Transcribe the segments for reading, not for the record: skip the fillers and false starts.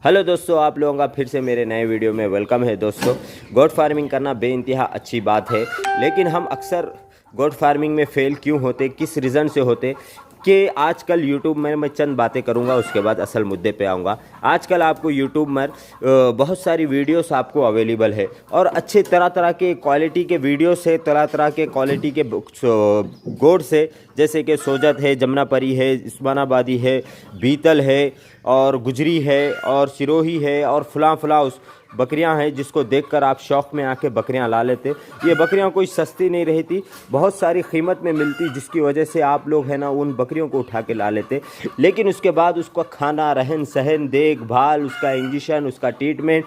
Hello दोस्तों, आप लोगों का फिर से मेरे नए वीडियो में वेलकम है। दोस्तों, गोट फार्मिंग करना बेइंतहा अच्छी बात है, लेकिन हम अक्सर गोट फार्मिंग में फ़ेल क्यों होते, किस रीज़न से होते कि आजकल यूट्यूब में मैं चंद बातें करूंगा, उसके बाद असल मुद्दे पे आऊँगा। आजकल आपको यूट्यूब में बहुत सारी वीडियोस आपको अवेलेबल है और अच्छे तरह तरह के क्वालिटी के वीडियोस है, तरह तरह के क्वालिटी के गोट से, जैसे कि सोजत है, जमुनापरी है, उस्मानाबादी है, बीतल है और गुजरी है और सिरोही है और फलां उस बकरियां हैं जिसको देखकर आप शौक़ में आके बकरियां ला लेते। ये बकरियां कोई सस्ती नहीं रहती, बहुत सारी कीमत में मिलती, जिसकी वजह से आप लोग है ना उन बकरियों को उठा के ला लेते। लेकिन उसके बाद उसका खाना, रहन सहन, देखभाल, उसका इंजेक्शन, उसका ट्रीटमेंट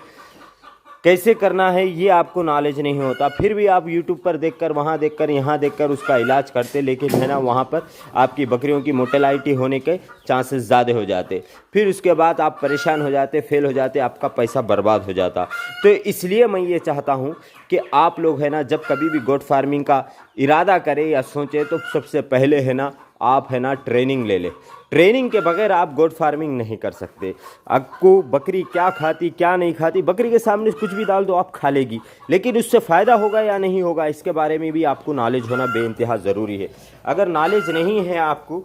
कैसे करना है ये आपको नॉलेज नहीं होता। फिर भी आप यूट्यूब पर देखकर, वहाँ देखकर, यहाँ देखकर उसका इलाज करते, लेकिन है ना वहाँ पर आपकी बकरियों की मोर्टेलिटी होने के चांसेस ज़्यादा हो जाते। फिर उसके बाद आप परेशान हो जाते, फेल हो जाते, आपका पैसा बर्बाद हो जाता। तो इसलिए मैं ये चाहता हूँ कि आप लोग है ना जब कभी भी गोट फार्मिंग का इरादा करें या सोचें तो सबसे पहले है ना आप है ना ट्रेनिंग ले लें। ट्रेनिंग के बगैर आप गोट फार्मिंग नहीं कर सकते। आपको बकरी क्या खाती क्या नहीं खाती, बकरी के सामने कुछ भी डाल दो आप खा लेगी, लेकिन उससे फ़ायदा होगा या नहीं होगा इसके बारे में भी आपको नॉलेज होना बेइंतहा ज़रूरी है। अगर नॉलेज नहीं है आपको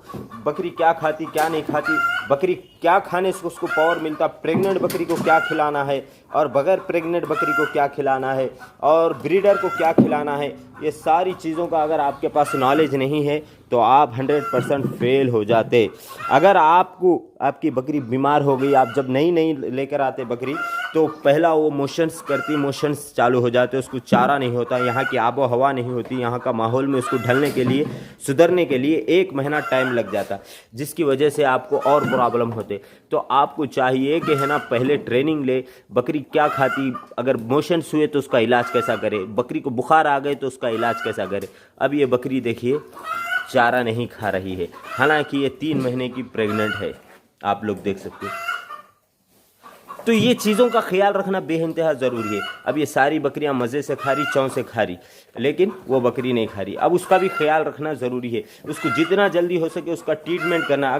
बकरी क्या खाती क्या नहीं खाती, बकरी क्या खाने से उसको पावर मिलता, प्रेग्नेंट बकरी को क्या खिलाना है और बगैर प्रेग्नेंट बकरी को क्या खिलाना है और ब्रीडर को क्या खिलाना है, ये सारी चीज़ों का अगर आपके पास नॉलेज नहीं है तो आप 100% फेल हो जाते। अगर आपकी बकरी बीमार हो गई, आप जब नई लेकर आते बकरी तो पहला वो मोशंस करती, मोशंस चालू हो जाते, उसको चारा नहीं होता, यहाँ की आबो हवा नहीं होती, यहाँ का माहौल में उसको ढलने के लिए, सुधरने के लिए 1 महीना टाइम लग जाता, जिसकी वजह से आपको और प्रॉब्लम होते। तो आपको चाहिए कि है ना पहले ट्रेनिंग ले, बकरी क्या खाती, अगर मोशंस हुए तो उसका इलाज कैसा करे, बकरी को बुखार आ गए तो उसका इलाज कैसा करे। अब ये बकरी देखिए चारा नहीं खा रही है, हालांकि ये 3 महीने की प्रेग्नेंट है, आप लोग देख सकते हैं। तो ये चीज़ों का ख्याल रखना बेइंतहा ज़रूरी है। अब ये सारी बकरियां मज़े से खा रही, चौं से खा रही, लेकिन वो बकरी नहीं खा रही। अब उसका भी ख्याल रखना ज़रूरी है, उसको जितना जल्दी हो सके उसका ट्रीटमेंट करना।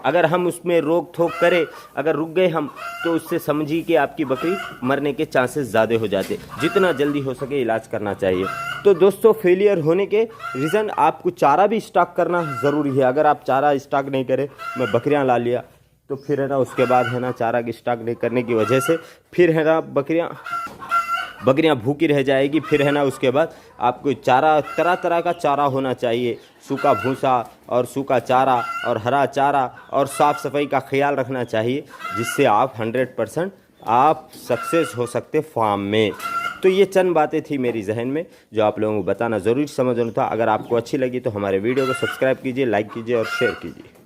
अगर हम उसमें रोक थोक करें, अगर रुक गए हम, तो उससे समझिए कि आपकी बकरी मरने के चांसेस ज़्यादा हो जाते। जितना जल्दी हो सके इलाज करना चाहिए। तो दोस्तों, फेलियर होने के रीज़न, आपको चारा भी स्टॉक करना ज़रूरी है। अगर आप चारा स्टॉक नहीं करें, मैं बकरियां ला लिया तो फिर है ना उसके बाद है ना चारा की स्टॉक नहीं करने की वजह से फिर है ना बकरियां भूखी रह जाएगी। फिर है ना उसके बाद आपको चारा, तरह तरह का चारा होना चाहिए, सूखा भूसा और सूखा चारा और हरा चारा, और साफ़ सफाई का ख्याल रखना चाहिए, जिससे आप 100% आप सक्सेस हो सकते फार्म में। तो ये चंद बातें थी मेरी जहन में जो आप लोगों को बताना ज़रूरी समझना था। अगर आपको अच्छी लगी तो हमारे वीडियो को सब्सक्राइब कीजिए, लाइक कीजिए और शेयर कीजिए।